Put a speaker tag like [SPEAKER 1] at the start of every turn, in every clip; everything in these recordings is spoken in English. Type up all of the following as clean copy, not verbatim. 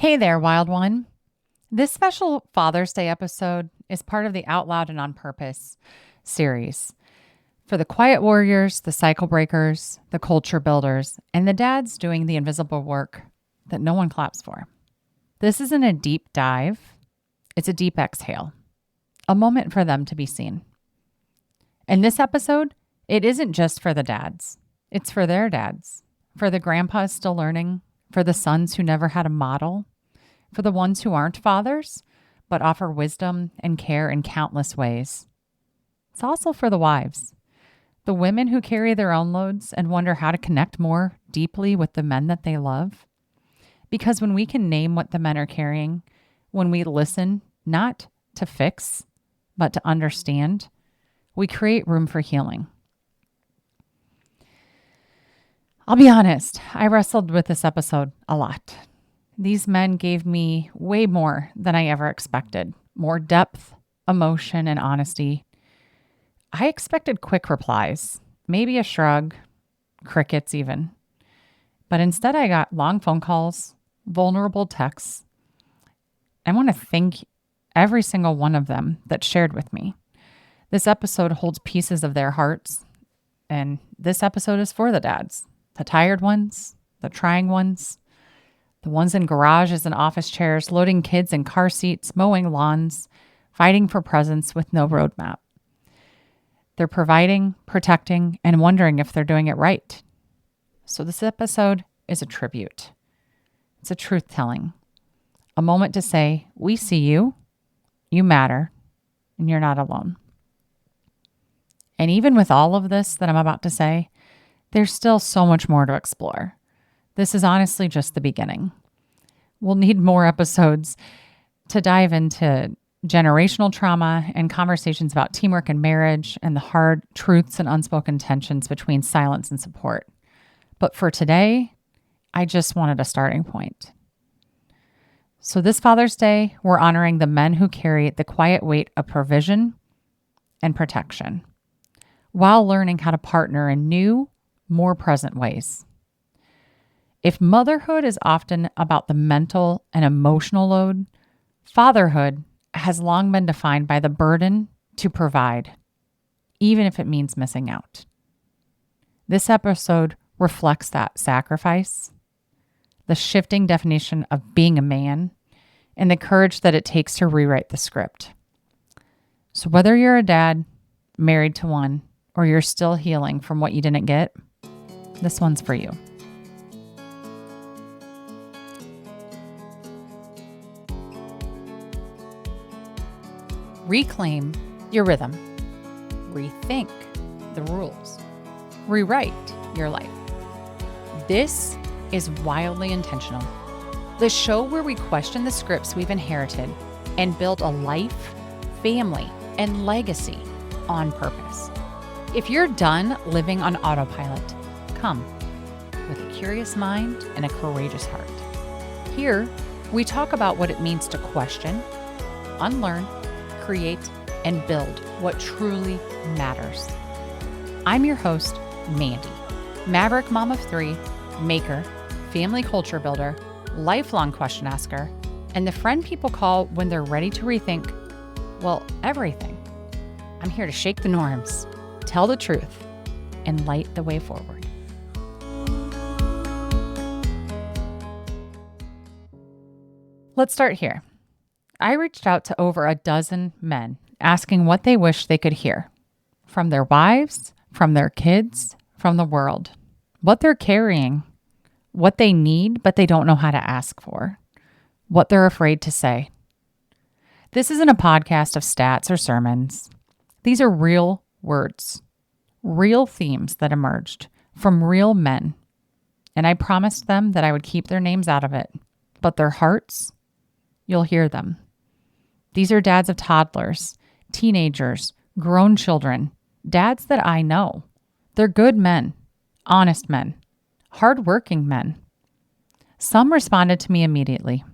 [SPEAKER 1] Hey there, wild one. This special Father's Day episode is part of the Out Loud and On Purpose series for the quiet warriors, the cycle breakers, the culture builders, and the dads doing the invisible work that no one claps for. This isn't a deep dive, it's a deep exhale, a moment for them to be seen. And this episode, it isn't just for the dads, it's for their dads, for the grandpas still learning, for the sons who never had a model, for the ones who aren't fathers, but offer wisdom and care in countless ways. It's also for the wives, the women who carry their own loads and wonder how to connect more deeply with the men that they love. Because when we can name what the men are carrying, when we listen, not to fix, but to understand, we create room for healing. I'll be honest, I wrestled with this episode a lot. These men gave me way more than I ever expected. More depth, emotion, and honesty. I expected quick replies, maybe a shrug, crickets even. But instead I got long phone calls, vulnerable texts. I want to thank every single one of them that shared with me. This episode holds pieces of their hearts, and this episode is for the dads, the tired ones, the trying ones, the ones in garages and office chairs, loading kids in car seats, mowing lawns, fighting for presents with no roadmap. They're providing, protecting, and wondering if they're doing it right. So this episode is a tribute. It's a truth-telling. A moment to say, we see you, you matter, and you're not alone. And even with all of this that I'm about to say, there's still so much more to explore. This is honestly just the beginning. We'll need more episodes to dive into generational trauma and conversations about teamwork and marriage and the hard truths and unspoken tensions between silence and support. But for today, I just wanted a starting point. So this Father's Day, we're honoring the men who carry the quiet weight of provision and protection while learning how to partner in new, more present ways. If motherhood is often about the mental and emotional load, fatherhood has long been defined by the burden to provide, even if it means missing out. This episode reflects that sacrifice, the shifting definition of being a man, and the courage that it takes to rewrite the script. So whether you're a dad, married to one, or you're still healing from what you didn't get, this one's for you. Reclaim your rhythm. Rethink the rules. Rewrite your life. This is Wildly Intentional, the show where we question the scripts we've inherited and build a life, family, and legacy on purpose. If you're done living on autopilot, come with a curious mind and a courageous heart. Here, we talk about what it means to question, unlearn, create, and build what truly matters. I'm your host, Mandy, maverick mom of three, maker, family culture builder, lifelong question asker, and the friend people call when they're ready to rethink, well, everything. I'm here to shake the norms, tell the truth, and light the way forward. Let's start here. I reached out to over a dozen men asking what they wish they could hear from their wives, from their kids, from the world, what they're carrying, what they need, but they don't know how to ask for, what they're afraid to say. This isn't a podcast of stats or sermons. These are real words, real themes that emerged from real men. And I promised them that I would keep their names out of it, but their hearts, you'll hear them. These are dads of toddlers, teenagers, grown children, dads that I know. They're good men, honest men, hardworking men. Some responded to me immediately.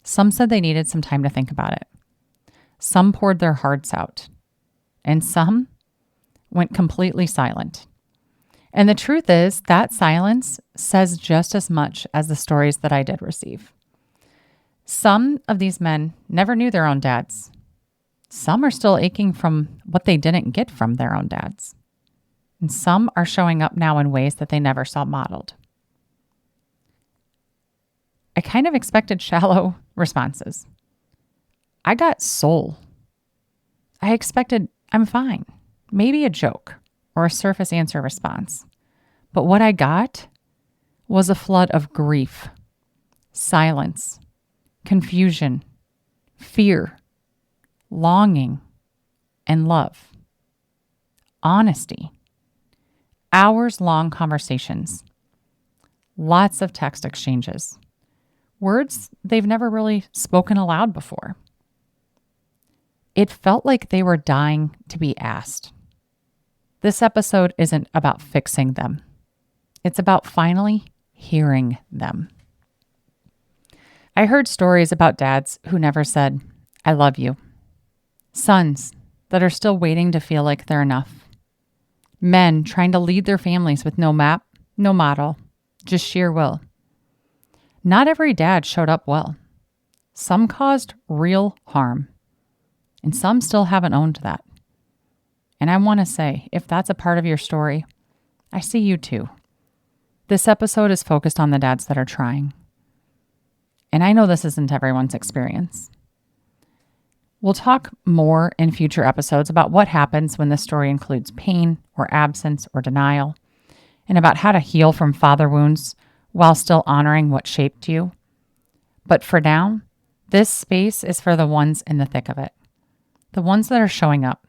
[SPEAKER 1] Some said they needed some time to think about it. Some poured their hearts out. And some went completely silent. And the truth is that silence says just as much as the stories that I did receive. Some of these men never knew their own dads. Some are still aching from what they didn't get from their own dads. And some are showing up now in ways that they never saw modeled. I kind of expected shallow responses. I got soul. I expected, I'm fine. Maybe a joke or a surface answer response. But what I got was a flood of grief, silence, confusion, fear, longing, and love. Honesty. Hours-long conversations. Lots of text exchanges. Words they've never really spoken aloud before. It felt like they were dying to be asked. This episode isn't about fixing them. It's about finally hearing them. I heard stories about dads who never said, I love you. Sons that are still waiting to feel like they're enough. Men trying to lead their families with no map, no model, just sheer will. Not every dad showed up well. Some caused real harm. And some still haven't owned that. And I want to say, if that's a part of your story, I see you too. This episode is focused on the dads that are trying. And I know this isn't everyone's experience. We'll talk more in future episodes about what happens when this story includes pain or absence or denial, and about how to heal from father wounds while still honoring what shaped you. But for now, this space is for the ones in the thick of it. The ones that are showing up.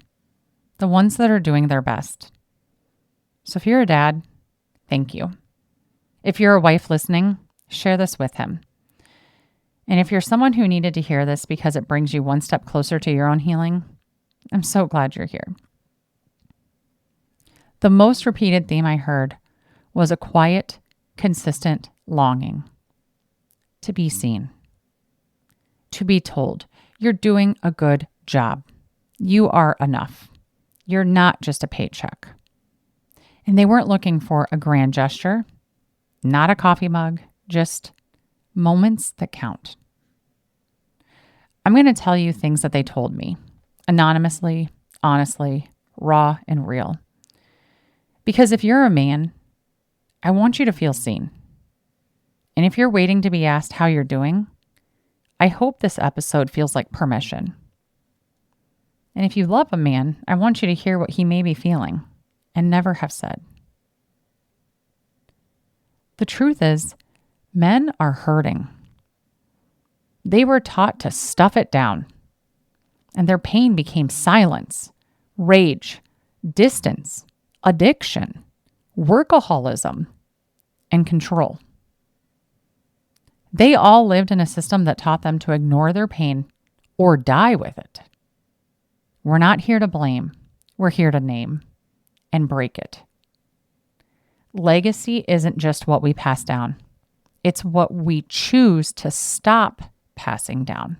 [SPEAKER 1] The ones that are doing their best. So if you're a dad, thank you. If you're a wife listening, share this with him. And if you're someone who needed to hear this because it brings you one step closer to your own healing, I'm so glad you're here. The most repeated theme I heard was a quiet, consistent longing to be seen, to be told, you're doing a good job. You are enough. You're not just a paycheck. And they weren't looking for a grand gesture, not a coffee mug, just moments that count. I'm going to tell you things that they told me, anonymously, honestly, raw and real. Because if you're a man, I want you to feel seen. And if you're waiting to be asked how you're doing, I hope this episode feels like permission. And if you love a man, I want you to hear what he may be feeling and never have said. The truth is, men are hurting. They were taught to stuff it down, and their pain became silence, rage, distance, addiction, workaholism, and control. They all lived in a system that taught them to ignore their pain or die with it. We're not here to blame. We're here to name and break it. Legacy isn't just what we pass down. It's what we choose to stop passing down.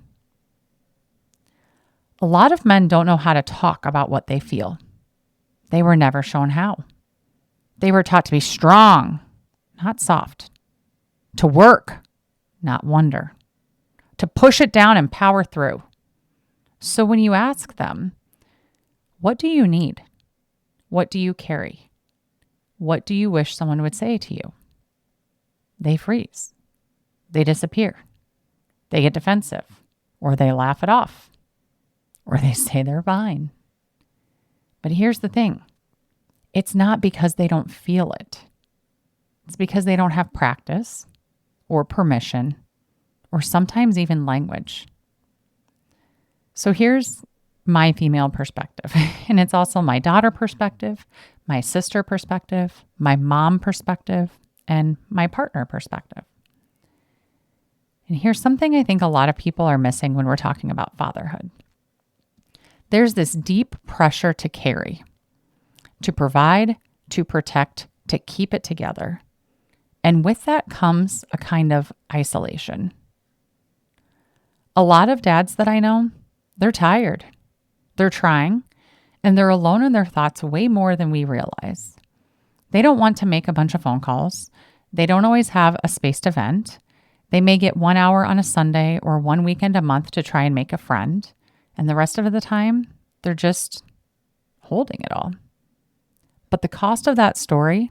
[SPEAKER 1] A lot of men don't know how to talk about what they feel. They were never shown how. They were taught to be strong, not soft. To work, not wonder. To push it down and power through. So when you ask them, what do you need? What do you carry? What do you wish someone would say to you? They freeze. They disappear. They get defensive, or they laugh it off, or they say they're fine. But here's the thing. It's not because they don't feel it. It's because they don't have practice or permission or sometimes even language. So here's my female perspective, and it's also my daughter perspective, my sister perspective, my mom perspective, and my partner perspective. And here's something I think a lot of people are missing when we're talking about fatherhood. There's this deep pressure to carry, to provide, to protect, to keep it together. And with that comes a kind of isolation. A lot of dads that I know, they're tired, they're trying, and they're alone in their thoughts way more than we realize. They don't want to make a bunch of phone calls. They don't always have a space to vent. They may get 1 hour on a Sunday or 1 weekend a month to try and make a friend, and the rest of the time, they're just holding it all. But the cost of that story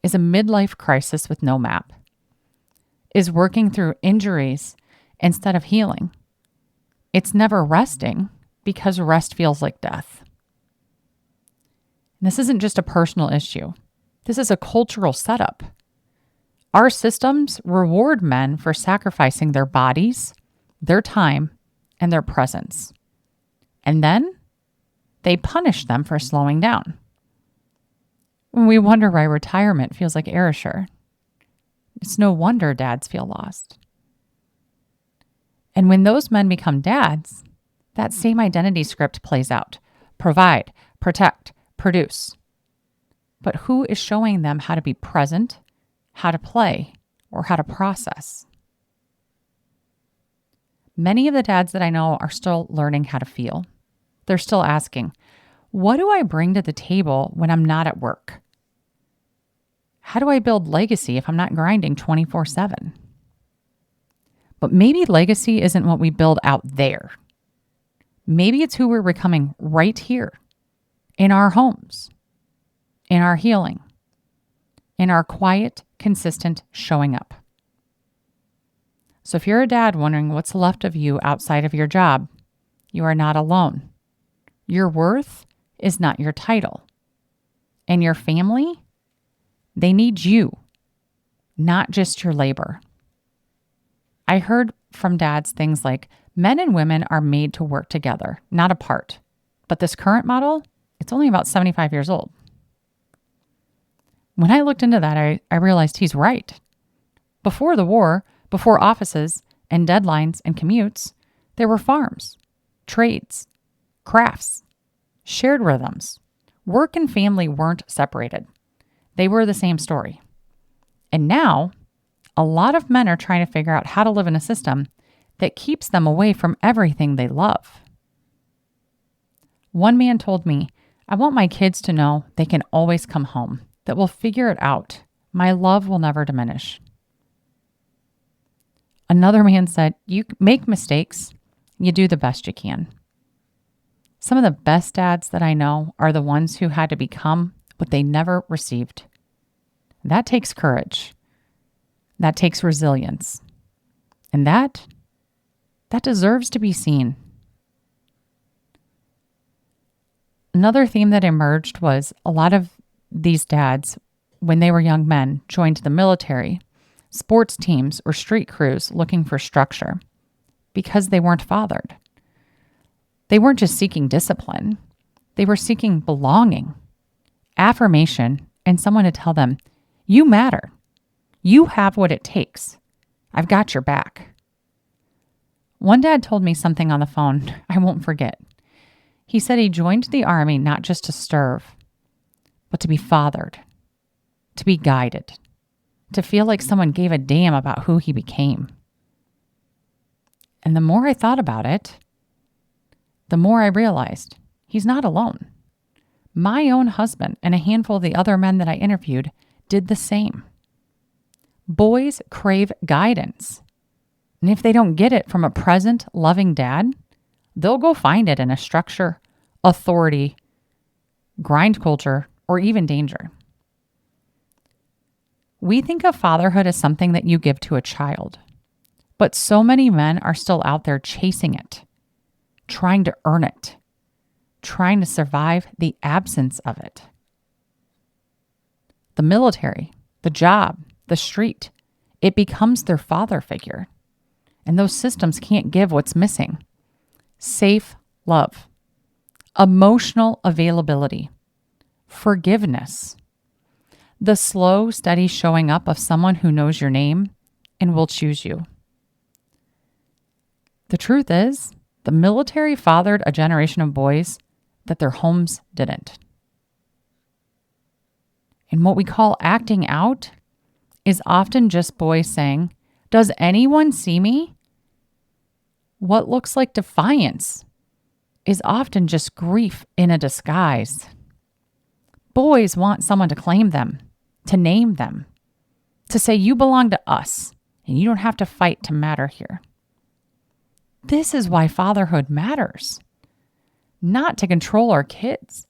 [SPEAKER 1] is a midlife crisis with no map, is working through injuries instead of healing. It's never resting because rest feels like death. And this isn't just a personal issue. This is a cultural setup. Our systems reward men for sacrificing their bodies, their time, and their presence. And then they punish them for slowing down. We wonder why retirement feels like erasure. It's no wonder dads feel lost. And when those men become dads, that same identity script plays out. Provide, protect, produce. But who is showing them how to be present, how to play, or how to process? Many of the dads that I know are still learning how to feel. They're still asking, what do I bring to the table when I'm not at work? How do I build legacy if I'm not grinding 24/7? But maybe legacy isn't what we build out there. Maybe it's who we're becoming right here, in our homes, in our healing, in our quiet, consistent showing up. So if you're a dad wondering what's left of you outside of your job, you are not alone. Your worth is not your title. And your family, they need you, not just your labor. I heard from dads things like, men and women are made to work together, not apart. But this current model, it's only about 75 years old. When I looked into that, I realized he's right. Before the war, before offices and deadlines and commutes, there were farms, trades, crafts, shared rhythms. Work and family weren't separated. They were the same story. And now, a lot of men are trying to figure out how to live in a system that keeps them away from everything they love. One man told me, I want my kids to know they can always come home, that we'll figure it out. My love will never diminish. Another man said, you make mistakes, you do the best you can. Some of the best dads that I know are the ones who had to become what they never received. That takes courage. That takes resilience. And that deserves to be seen. Another theme that emerged was a lot of these dads, when they were young men, joined the military, sports teams, or street crews looking for structure because they weren't fathered. They weren't just seeking discipline. They were seeking belonging, affirmation, and someone to tell them, you matter. You have what it takes. I've got your back. One dad told me something on the phone I won't forget. He said he joined the army not just to serve, but to be fathered, to be guided, to feel like someone gave a damn about who he became. And the more I thought about it, the more I realized he's not alone. My own husband and a handful of the other men that I interviewed did the same. Boys crave guidance. And if they don't get it from a present, loving dad, they'll go find it in a structure, authority, grind culture, or even danger. We think of fatherhood as something that you give to a child, but so many men are still out there chasing it, trying to earn it, trying to survive the absence of it. The military, the job, the street, it becomes their father figure. And those systems can't give what's missing. Safe love, emotional availability, forgiveness, the slow, steady showing up of someone who knows your name and will choose you. The truth is, the military fathered a generation of boys that their homes didn't. And what we call acting out is often just boys saying, does anyone see me? What looks like defiance is often just grief in a disguise. Boys want someone to claim them, to name them, to say, you belong to us, And you don't have to fight to matter here. This is why fatherhood matters. Not to control our kids,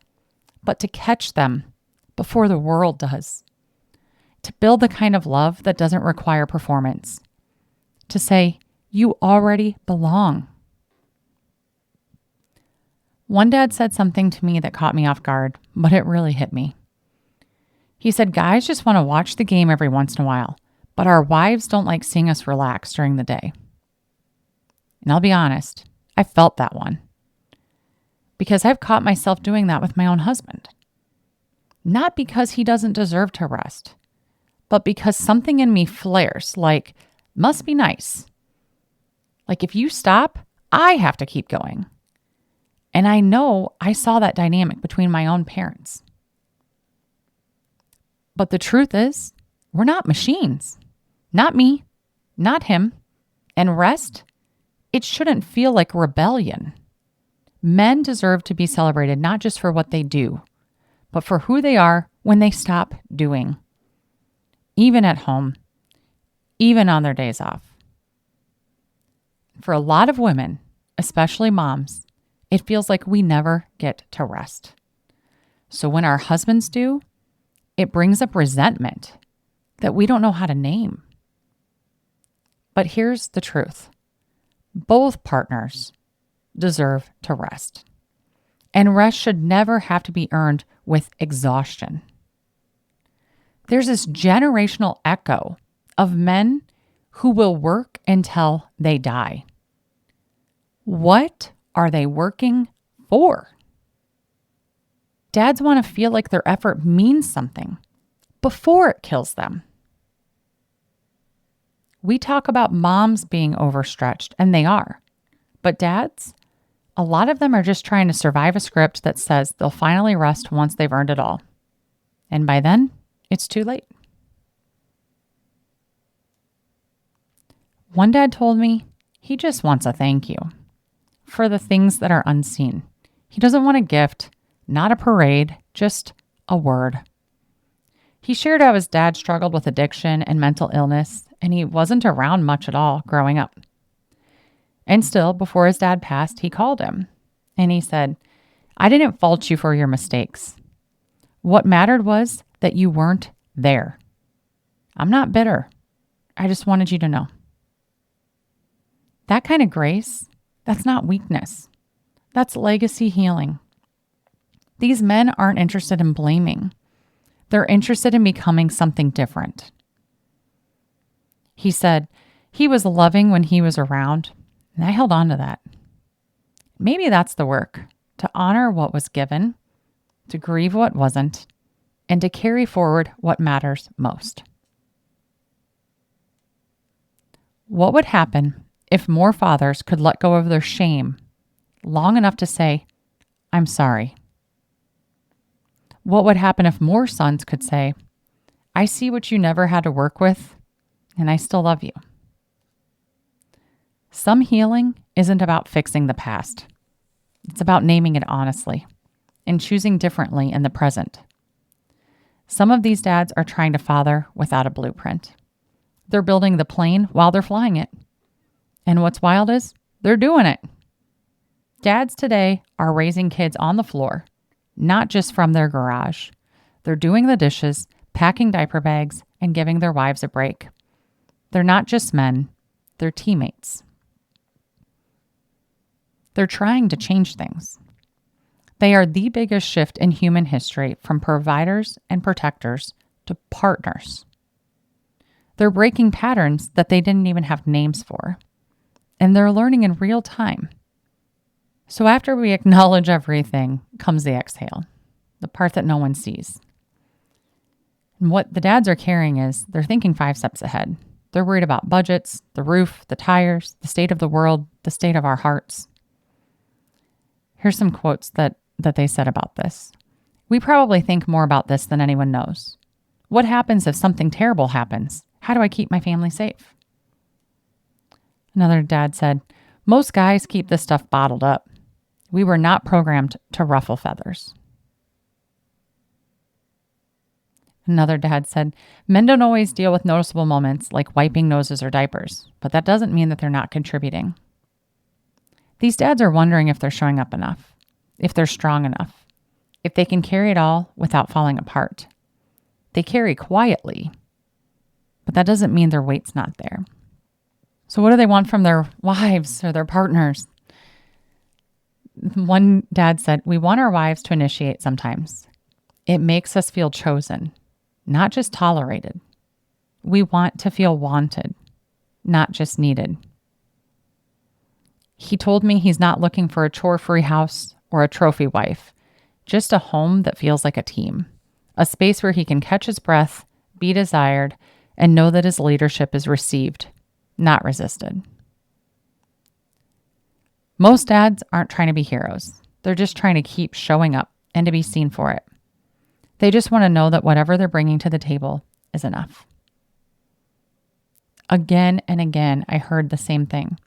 [SPEAKER 1] but to catch them before the world does. To build the kind of love that doesn't require performance. To say, you already belong. One dad said something to me that caught me off guard, but it really hit me. He said, guys just want to watch the game every once in a while, but our wives don't like seeing us relax during the day. And I'll be honest, I felt that one. Because I've caught myself doing that with my own husband. Not because he doesn't deserve to rest, but because something in me flares like, must be nice. Like if you stop, I have to keep going. And I know I saw that dynamic between my own parents. But the truth is, we're not machines. Not me, not him. And rest, it shouldn't feel like rebellion. Men deserve to be celebrated not just for what they do, but for who they are when they stop doing. Even at home, even on their days off. For a lot of women, especially moms, it feels like we never get to rest. So when our husbands do, it brings up resentment that we don't know how to name. But here's the truth. Both partners deserve to rest. And rest should never have to be earned with exhaustion. There's this generational echo of men who will work until they die. What are they working for? Dads want to feel like their effort means something before it kills them. We talk about moms being overstretched, and they are. But dads, a lot of them are just trying to survive a script that says they'll finally rest once they've earned it all. And by then, it's too late. One dad told me he just wants a thank you for the things that are unseen. He doesn't want a gift, not a parade, just a word. He shared how his dad struggled with addiction and mental illness, and he wasn't around much at all growing up. And still, before his dad passed, he called him, and he said, I didn't fault you for your mistakes. What mattered was that you weren't there. I'm not bitter. I just wanted you to know. That kind of grace, that's not weakness. That's legacy healing. These men aren't interested in blaming. They're interested in becoming something different. He said, he was loving when he was around, and I held on to that. Maybe that's the work, to honor what was given, to grieve what wasn't, and to carry forward what matters most. What would happen if more fathers could let go of their shame long enough to say, I'm sorry? What would happen if more sons could say, I see what you never had to work with, and I still love you? Some healing isn't about fixing the past. It's about naming it honestly and choosing differently in the present. Some of these dads are trying to father without a blueprint. They're building the plane while they're flying it. And what's wild is they're doing it. Dads today are raising kids on the floor, not just from their garage. They're doing the dishes, packing diaper bags, and giving their wives a break. They're not just men, they're teammates. They're trying to change things. They are the biggest shift in human history from providers and protectors to partners. They're breaking patterns that they didn't even have names for. And they're learning in real time. So after we acknowledge everything comes the exhale, the part that no one sees. And what the dads are carrying is they're thinking 5 steps ahead. They're worried about budgets, the roof, the tires, the state of the world, the state of our hearts. Here's some quotes that they said about this. We probably think more about this than anyone knows. What happens if something terrible happens? How do I keep my family safe? Another dad said, most guys keep this stuff bottled up. We were not programmed to ruffle feathers. Another dad said, men don't always deal with noticeable moments like wiping noses or diapers, but that doesn't mean that they're not contributing. These dads are wondering if they're showing up enough, if they're strong enough, if they can carry it all without falling apart. They carry quietly, but that doesn't mean their weight's not there. So what do they want from their wives or their partners? One dad said, we want our wives to initiate sometimes. It makes us feel chosen, not just tolerated. We want to feel wanted, not just needed. He told me he's not looking for a chore-free house or a trophy wife, just a home that feels like a team, a space where he can catch his breath, be desired, and know that his leadership is received, not resisted. Most dads aren't trying to be heroes. They're just trying to keep showing up and to be seen for it. They just want to know that whatever they're bringing to the table is enough. Again and again, I heard the same thing.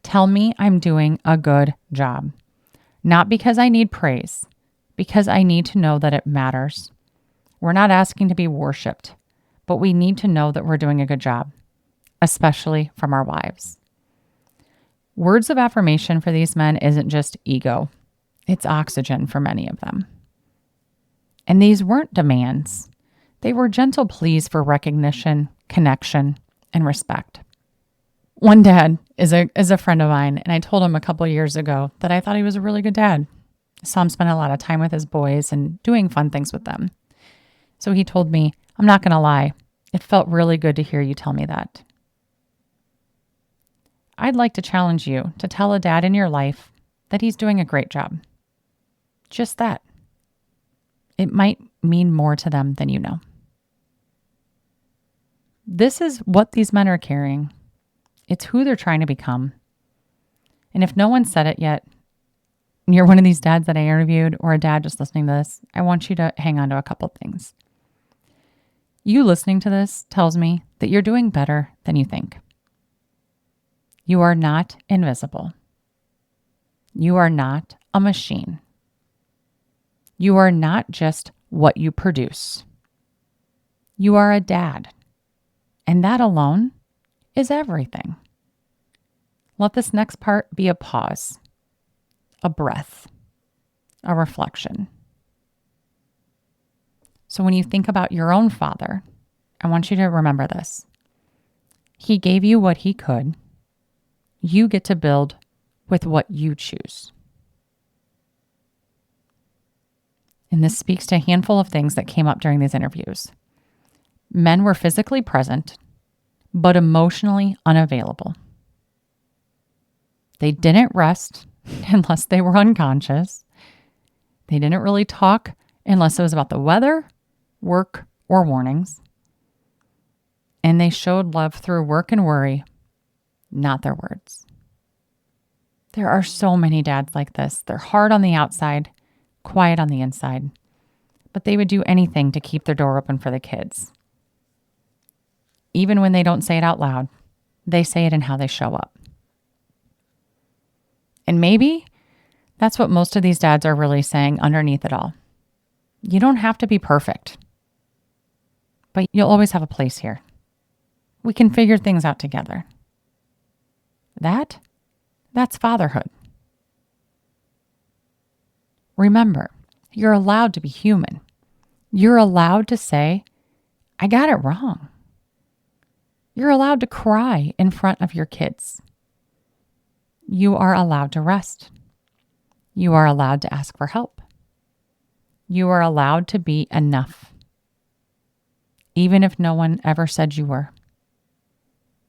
[SPEAKER 1] Tell me I'm doing a good job. Not because I need praise, because I need to know that it matters. We're not asking to be worshipped, but we need to know that we're doing a good job, especially from our wives. Words of affirmation for these men isn't just ego. It's oxygen for many of them. And these weren't demands. They were gentle pleas for recognition, connection, and respect. One dad is a friend of mine, and I told him a couple years ago that I thought he was a really good dad. I saw him spend a lot of time with his boys and doing fun things with them. So he told me, I'm not going to lie, it felt really good to hear you tell me that. I'd like to challenge you to tell a dad in your life that he's doing a great job. Just that. It might mean more to them than you know. This is what these men are carrying. It's who they're trying to become. And if no one said it yet, and you're one of these dads that I interviewed or a dad just listening to this, I want you to hang on to a couple things. You listening to this tells me that you're doing better than you think. You are not invisible. You are not a machine. You are not just what you produce. You are a dad. And that alone is everything. Let this next part be a pause, a breath, a reflection. So when you think about your own father, I want you to remember this. He gave you what he could. You get to build with what you choose. And this speaks to a handful of things that came up during these interviews. Men were physically present, but emotionally unavailable. They didn't rest unless they were unconscious. They didn't really talk unless it was about the weather, work, or warnings. And they showed love through work and worry, not their words. There are so many dads like this. They're hard on the outside, quiet on the inside, but they would do anything to keep their door open for the kids. Even when they don't say it out loud, they say it in how they show up. And maybe that's what most of these dads are really saying underneath it all. You don't have to be perfect, but you'll always have a place here. We can figure things out together. That's fatherhood. Remember, you're allowed to be human. You're allowed to say, I got it wrong. You're allowed to cry in front of your kids. You are allowed to rest. You are allowed to ask for help. You are allowed to be enough, even if no one ever said you were.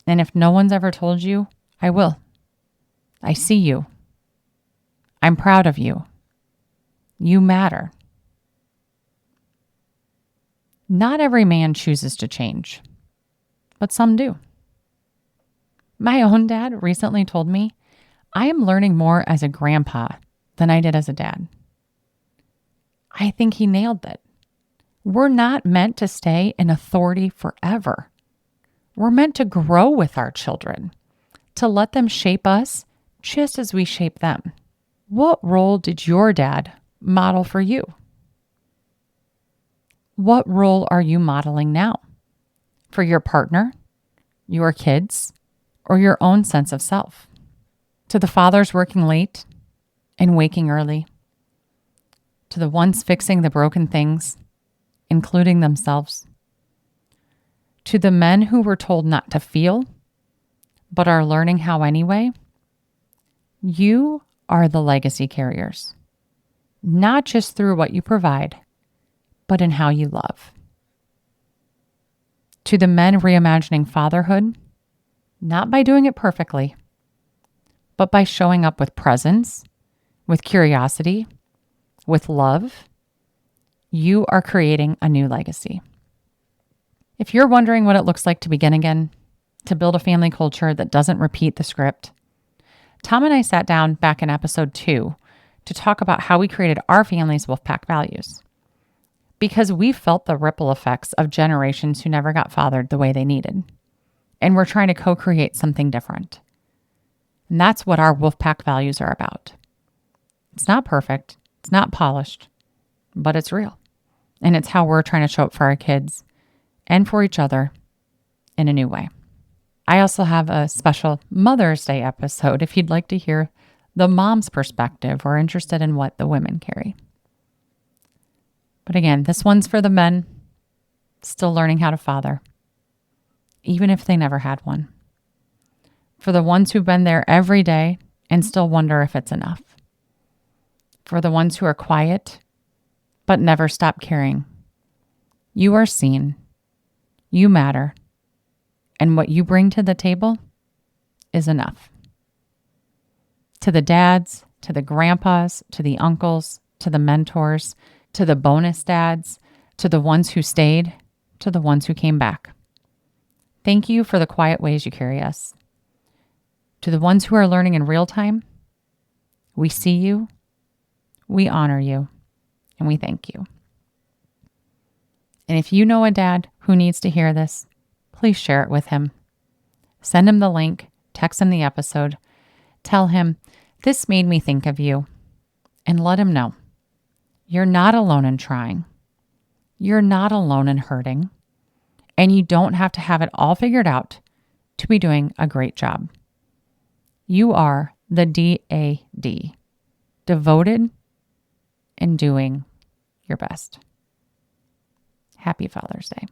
[SPEAKER 1] And if no one's ever told you, I will. I see you. I'm proud of you. You matter. Not every man chooses to change, but some do. My own dad recently told me, I am learning more as a grandpa than I did as a dad. I think he nailed it. We're not meant to stay in authority forever. We're meant to grow with our children, to let them shape us just as we shape them. What role did your dad model for you? What role are you modeling now for your partner, your kids, or your own sense of self? To the fathers working late and waking early, to the ones fixing the broken things, including themselves, to the men who were told not to feel, but are learning how anyway, you are the legacy carriers, not just through what you provide, but in how you love. To the men reimagining fatherhood, not by doing it perfectly, but by showing up with presence, with curiosity, with love, you are creating a new legacy. If you're wondering what it looks like to begin again, to build a family culture that doesn't repeat the script, Tom and I sat down back in episode 2 to talk about how we created our family's Wolfpack values. Because we felt the ripple effects of generations who never got fathered the way they needed. And we're trying to co-create something different. And that's what our Wolfpack values are about. It's not perfect, it's not polished, but it's real. And it's how we're trying to show up for our kids and for each other in a new way. I also have a special Mother's Day episode if you'd like to hear the mom's perspective or interested in what the women carry. But again, this one's for the men still learning how to father, even if they never had one. For the ones who've been there every day and still wonder if it's enough. For the ones who are quiet but never stop caring. You are seen. You matter. And what you bring to the table is enough. To the dads, to the grandpas, to the uncles, to the mentors, to the bonus dads, to the ones who stayed, to the ones who came back. Thank you for the quiet ways you carry us. To the ones who are learning in real time, we see you, we honor you, and we thank you. And if you know a dad who needs to hear this, please share it with him. Send him the link, text him the episode, tell him, this made me think of you, and let him know. You're not alone in trying. You're not alone in hurting. And you don't have to have it all figured out to be doing a great job. You are the D.A.D. Devoted and doing your best. Happy Father's Day.